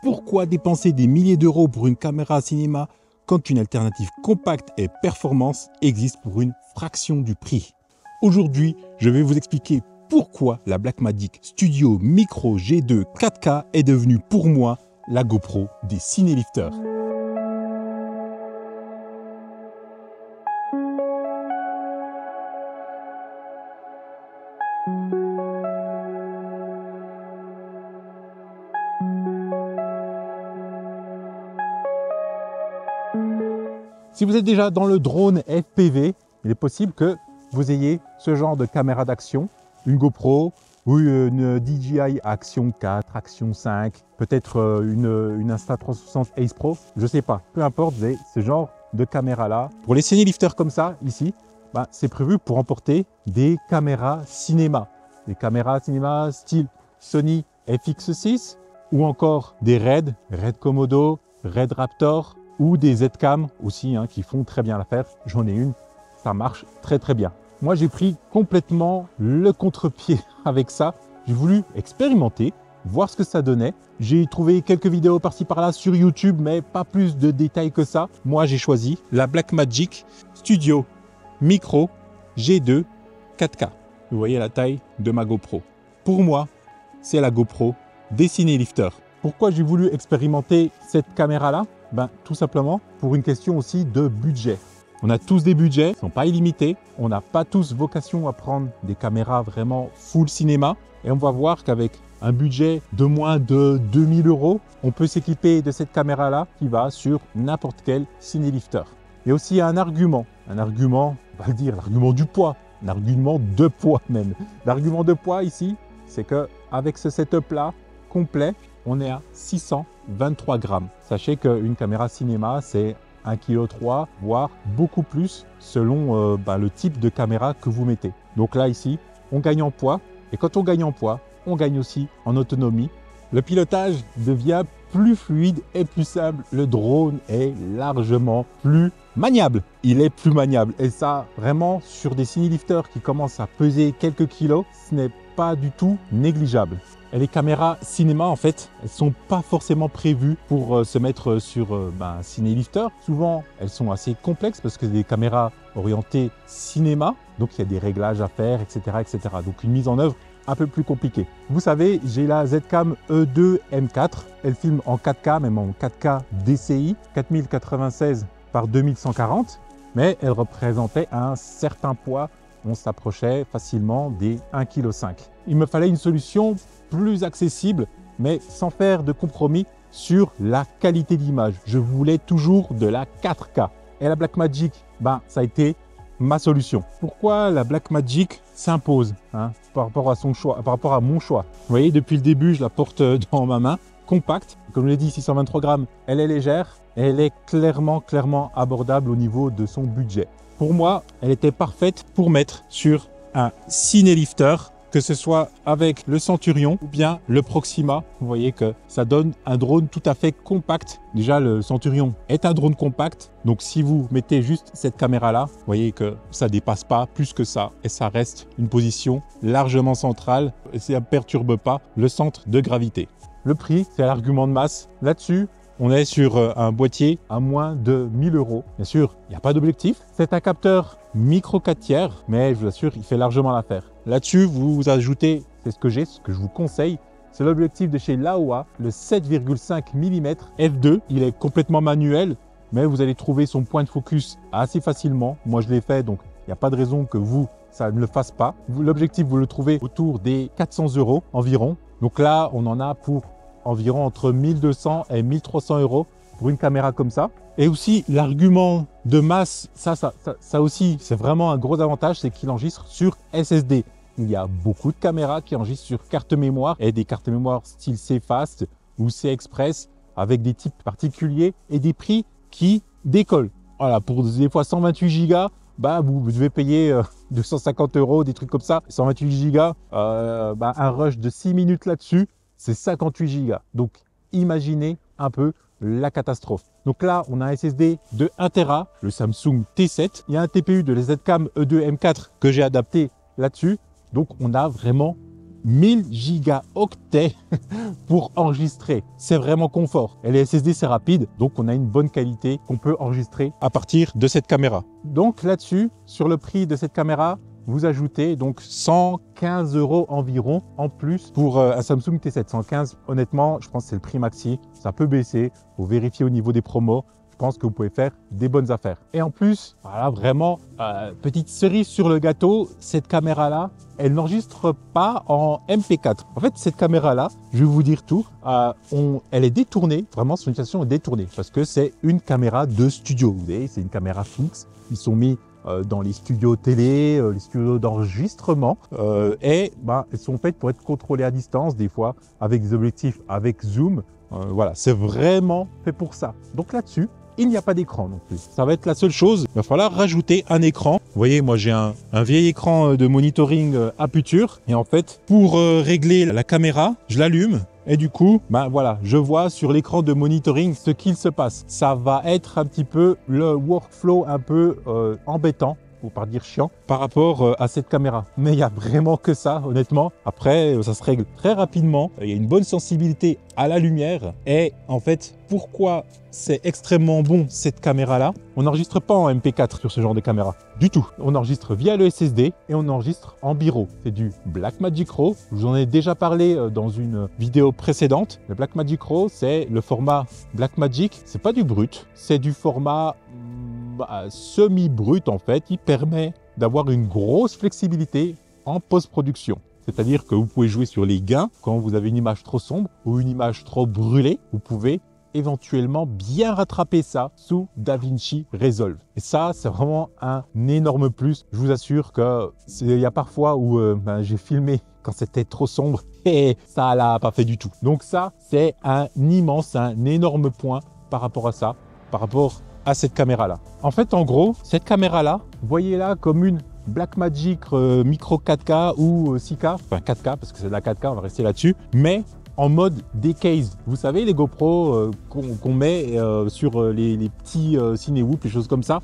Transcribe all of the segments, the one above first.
Pourquoi dépenser des milliers d'euros pour une caméra cinéma quand une alternative compacte et performance existe pour une fraction du prix? Aujourd'hui, je vais vous expliquer pourquoi la Blackmagic Studio Micro G2 4K est devenue pour moi la GoPro des cinélifters. Si vous êtes déjà dans le drone FPV, il est possible que vous ayez ce genre de caméra d'action, une GoPro ou une DJI Action 4, Action 5, peut-être une Insta360 Ace Pro, je ne sais pas. Peu importe, vous avez ce genre de caméra-là. Pour les cinélifters comme ça, ici, c'est prévu pour emporter des caméras cinéma. Des caméras cinéma style Sony FX6 ou encore des Red Komodo, Red Raptor, ou des Z-Cam aussi qui font très bien l'affaire. J'en ai une, ça marche très bien. Moi, j'ai pris complètement le contre-pied avec ça. J'ai voulu expérimenter, voir ce que ça donnait. J'ai trouvé quelques vidéos par-ci par-là sur YouTube, mais pas plus de détails que ça. Moi, j'ai choisi la Blackmagic Studio Micro G2 4K. Vous voyez la taille de ma GoPro. Pour moi, c'est la GoPro des cinélifters. Pourquoi j'ai voulu expérimenter cette caméra-là? Tout simplement pour une question aussi de budget. On a tous des budgets, ils ne sont pas illimités. On n'a pas tous vocation à prendre des caméras vraiment full cinéma. Et on va voir qu'avec un budget de moins de 2000 €, on peut s'équiper de cette caméra-là qui va sur n'importe quel cinélifter. Il y a aussi un argument, on va le dire, l'argument du poids, un argument de poids même. L'argument de poids ici, c'est qu'avec ce setup-là complet, on est à 623 grammes. Sachez qu'une caméra cinéma, c'est 1,3 kg, voire beaucoup plus selon le type de caméra que vous mettez. Donc là, ici, on gagne en poids. Et quand on gagne en poids, on gagne aussi en autonomie. Le pilotage devient plus fluide et plus simple. Le drone est largement plus maniable. Il est plus maniable. Et ça, vraiment, sur des cinélifters qui commencent à peser quelques kilos, ce n'est pas du tout négligeable. Et les caméras cinéma, en fait, elles ne sont pas forcément prévues pour se mettre sur un cinélifter. Souvent, elles sont assez complexes parce que c'est des caméras orientées cinéma. Donc, il y a des réglages à faire, etc., etc. Donc, une mise en œuvre un peu plus compliquée. Vous savez, j'ai la Z-Cam E2 M4. Elle filme en 4K, même en 4K DCI, 4096 par 2140. Mais elle représentait un certain poids. On s'approchait facilement des 1,5 kg. Il me fallait une solution plus accessible, mais sans faire de compromis sur la qualité d'image. Je voulais toujours de la 4K. Et la Blackmagic, ça a été ma solution. Pourquoi la Blackmagic s'impose par rapport à son choix, par rapport à mon choix? Vous voyez, depuis le début, je la porte dans ma main, compacte. Comme je l'ai dit, 623 grammes, elle est légère et elle est clairement abordable au niveau de son budget. Pour moi, elle était parfaite pour mettre sur un cinélifter, que ce soit avec le Centurion ou bien le Proxima. Vous voyez que ça donne un drone tout à fait compact. Déjà, le Centurion est un drone compact. Donc, si vous mettez juste cette caméra-là, vous voyez que ça ne dépasse pas plus que ça. Et ça reste une position largement centrale. Et ça ne perturbe pas le centre de gravité. Le prix, c'est l'argument de masse. Là-dessus, on est sur un boîtier à moins de 1000 €. Bien sûr, il n'y a pas d'objectif. C'est un capteur micro 4 tiers, mais je vous assure, il fait largement l'affaire. Là-dessus, vous ajoutez, c'est ce que je vous conseille, c'est l'objectif de chez Laowa, le 7,5 mm f2. Il est complètement manuel, mais vous allez trouver son point de focus assez facilement. Moi, je l'ai fait, donc il n'y a pas de raison que ça ne le fasse pas. L'objectif, vous le trouvez autour des 400 € environ. Donc là, on en a pour environ entre 1200 et 1300 € pour une caméra comme ça. Et aussi, l'argument de masse, ça aussi, c'est vraiment un gros avantage, c'est qu'il enregistre sur SSD. Il y a beaucoup de caméras qui enregistrent sur carte mémoire et des cartes mémoire style C-Fast ou C-Express avec des types particuliers et des prix qui décollent. Voilà, pour des fois 128 Go, vous devez payer 250 €, des trucs comme ça. 128 Go, un rush de 6 minutes là-dessus, c'est 58 Go. Donc, imaginez un peu la catastrophe. Donc là, on a un SSD de 1 Tera, le Samsung T7. Il y a un TPU de la Z-Cam E2 M4 que j'ai adapté là-dessus. Donc, on a vraiment 1000 gigaoctets pour enregistrer. C'est vraiment confort. Et les SSD, c'est rapide, donc on a une bonne qualité qu'on peut enregistrer à partir de cette caméra. Donc là-dessus, sur le prix de cette caméra, vous ajoutez donc 115 € environ en plus pour un Samsung T715. Honnêtement, je pense que c'est le prix maxi. Ça peut baisser. Il faut vérifier au niveau des promos. Je pense que vous pouvez faire des bonnes affaires. Et en plus, voilà, vraiment, petite cerise sur le gâteau, cette caméra-là, elle n'enregistre pas en MP4. En fait, cette caméra-là, je vais vous dire tout, elle est détournée. Vraiment, son utilisation est détournée parce que c'est une caméra de studio. Vous voyez, c'est une caméra fixe. Ils sont mis dans les studios télé, les studios d'enregistrement elles sont faites pour être contrôlées à distance des fois avec des objectifs avec zoom. Voilà, c'est vraiment fait pour ça. Donc là-dessus, il n'y a pas d'écran non plus. Ça va être la seule chose. Il va falloir rajouter un écran. Vous voyez, moi j'ai un vieil écran de monitoring Aputure. Et en fait, pour régler la caméra, je l'allume. Et du coup, voilà, je vois sur l'écran de monitoring ce qu'il se passe. Ça va être un petit peu le workflow un peu embêtant, pour pas dire chiant, par rapport à cette caméra. Mais il n'y a vraiment que ça, honnêtement. Après, ça se règle très rapidement. Il y a une bonne sensibilité à la lumière. Et en fait, pourquoi c'est extrêmement bon cette caméra-là? On n'enregistre pas en MP4 sur ce genre de caméra, du tout. On enregistre via le SSD et on enregistre en bureau. C'est du Blackmagic RAW. Je vous en ai déjà parlé dans une vidéo précédente. Le Blackmagic RAW, c'est le format Blackmagic. C'est pas du brut, c'est du format semi-brut en fait. Il permet d'avoir une grosse flexibilité en post-production. C'est-à-dire que vous pouvez jouer sur les gains quand vous avez une image trop sombre ou une image trop brûlée. Vous pouvez éventuellement bien rattraper ça sous DaVinci Resolve. Et ça, c'est vraiment un énorme plus. Je vous assure qu'il y a parfois où j'ai filmé quand c'était trop sombre et ça l'a pas fait du tout. Donc ça, c'est un énorme point par rapport à ça, par rapport à cette caméra-là. En fait, en gros, cette caméra-là, voyez-la comme une Blackmagic Micro 4K ou 6K, enfin 4K parce que c'est de la 4K, on va rester là-dessus, mais en mode decase. Vous savez, les GoPro qu'on met sur les petits Cinewoop, les choses comme ça,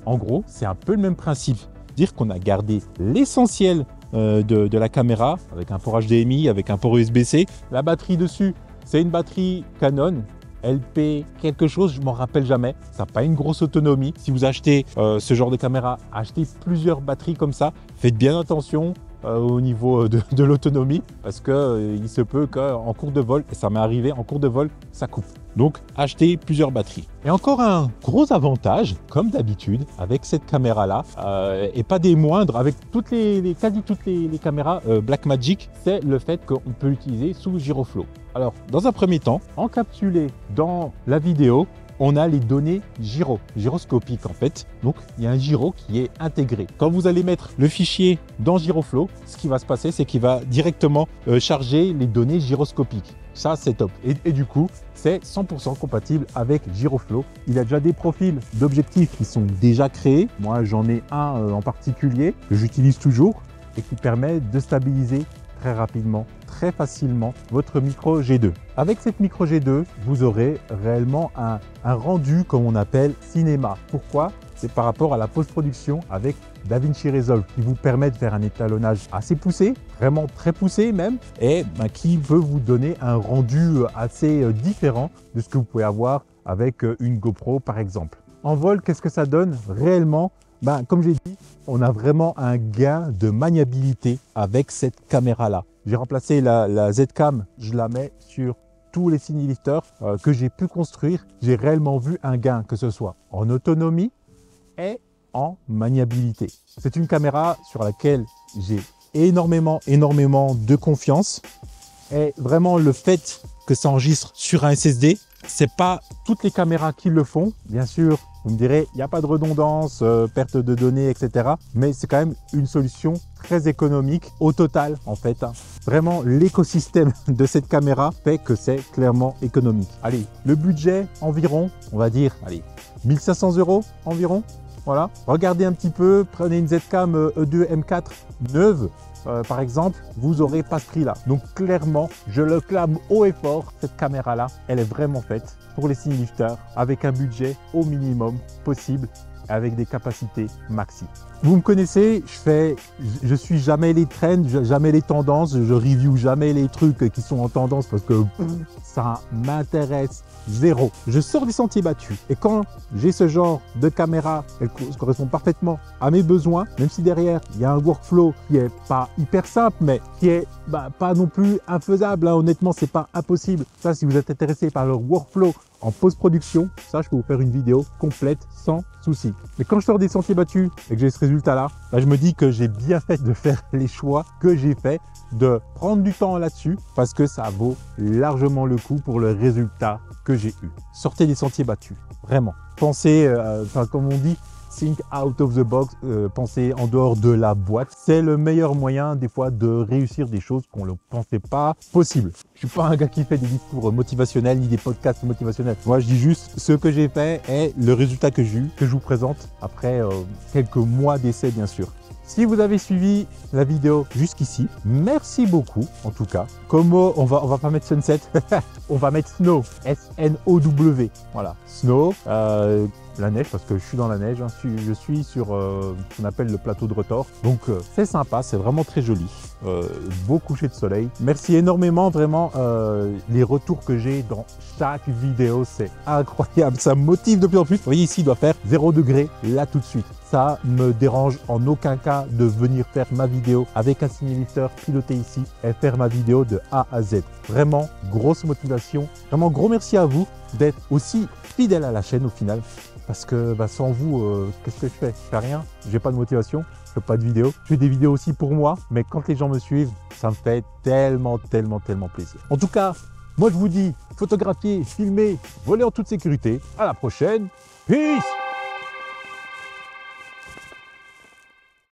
en gros, c'est un peu le même principe. Dire qu'on a gardé l'essentiel de la caméra avec un port HDMI, avec un port USB-C. La batterie dessus, c'est une batterie Canon. LP quelque chose, je m'en rappelle jamais. Ça n'a pas une grosse autonomie. Si vous achetez ce genre de caméra, achetez plusieurs batteries comme ça. Faites bien attention au niveau de l'autonomie parce que il se peut qu'en cours de vol, et ça m'est arrivé en cours de vol, ça coupe. Donc achetez plusieurs batteries. Et encore un gros avantage, comme d'habitude, avec cette caméra-là, et pas des moindres, avec quasi toutes les caméras Blackmagic, c'est le fait qu'on peut l'utiliser sous Giroflow. Alors, dans un premier temps, encapsulé dans la vidéo, on a les données gyroscopiques en fait. Donc, il y a un gyro qui est intégré. Quand vous allez mettre le fichier dans Giroflow, ce qui va se passer, c'est qu'il va directement charger les données gyroscopiques. Ça, c'est top. Et du coup, c'est 100% compatible avec Giroflow. Il y a déjà des profils d'objectifs qui sont déjà créés. Moi, j'en ai un en particulier que j'utilise toujours et qui permet de stabiliser très rapidement, très facilement votre micro G2. Avec cette micro G2, vous aurez réellement un rendu comme on appelle cinéma. Pourquoi? C'est par rapport à la post-production avec DaVinci Resolve qui vous permet de faire un étalonnage assez poussé, vraiment très poussé même, et qui peut vous donner un rendu assez différent de ce que vous pouvez avoir avec une GoPro par exemple. En vol, qu'est-ce que ça donne réellement? Comme j'ai dit, on a vraiment un gain de maniabilité avec cette caméra-là. J'ai remplacé la Z-Cam, je la mets sur tous les cinelifters que j'ai pu construire. J'ai réellement vu un gain, que ce soit en autonomie et en maniabilité. C'est une caméra sur laquelle j'ai énormément de confiance. Et vraiment, le fait que ça enregistre sur un SSD, c'est pas toutes les caméras qui le font. Bien sûr, vous me direz, il n'y a pas de redondance, perte de données, etc. Mais c'est quand même une solution très économique au total, en fait. Vraiment, l'écosystème de cette caméra fait que c'est clairement économique. Allez, le budget environ, on va dire, allez, 1500 € environ. Voilà, regardez un petit peu, prenez une Z-Cam E2 M4 neuve. Par exemple, vous n'aurez pas ce prix-là. Donc clairement, je le clame haut et fort, cette caméra-là, elle est vraiment faite pour les cinelifters avec un budget au minimum possible avec des capacités maxi. Vous me connaissez, je suis jamais les trends, jamais les tendances, je review jamais les trucs qui sont en tendance parce que ça m'intéresse zéro. Je sors des sentiers battus et quand j'ai ce genre de caméra, elle correspond parfaitement à mes besoins, même si derrière il y a un workflow qui est pas hyper simple, mais qui est pas non plus infaisable. Hein. Honnêtement, c'est pas impossible. Ça, si vous êtes intéressé par le workflow en post-production, ça, je peux vous faire une vidéo complète sans souci. Mais quand je sors des sentiers battus et que j'ai ce résultat-là, je me dis que j'ai bien fait de faire les choix que j'ai fait, de prendre du temps là-dessus parce que ça vaut largement le coup pour le résultat que j'ai eu. Sortez des sentiers battus, vraiment. Pensez, comme on dit, think out of the box, pensez en dehors de la boîte. C'est le meilleur moyen des fois de réussir des choses qu'on ne pensait pas possibles. Je suis pas un gars qui fait des discours motivationnels ni des podcasts motivationnels. Moi, je dis juste ce que j'ai fait et le résultat que j'ai eu, que je vous présente après quelques mois d'essai, bien sûr. Si vous avez suivi la vidéo jusqu'ici, merci beaucoup en tout cas. Comme on va pas mettre sunset, on va mettre snow, S-N-O-W. Voilà, snow, la neige parce que je suis dans la neige, hein. Je suis sur ce qu'on appelle le plateau de Retors. Donc c'est sympa, c'est vraiment très joli. Beau coucher de soleil. Merci énormément, vraiment. Les retours que j'ai dans chaque vidéo, c'est incroyable. Ça me motive de plus en plus. Vous voyez ici, il doit faire 0 degré là tout de suite. Ça me dérange en aucun cas de venir faire ma vidéo avec un signalifter piloté ici et faire ma vidéo de A à Z. Vraiment, grosse motivation. Vraiment, gros merci à vous d'être aussi fidèle à la chaîne au final. Parce que sans vous, qu'est-ce que je fais? Je fais rien, j'ai pas de motivation, je fais pas de vidéos. Je fais des vidéos aussi pour moi, mais quand les gens me suivent, ça me fait tellement plaisir. En tout cas, moi je vous dis, photographier, filmer, voler en toute sécurité. À la prochaine, peace!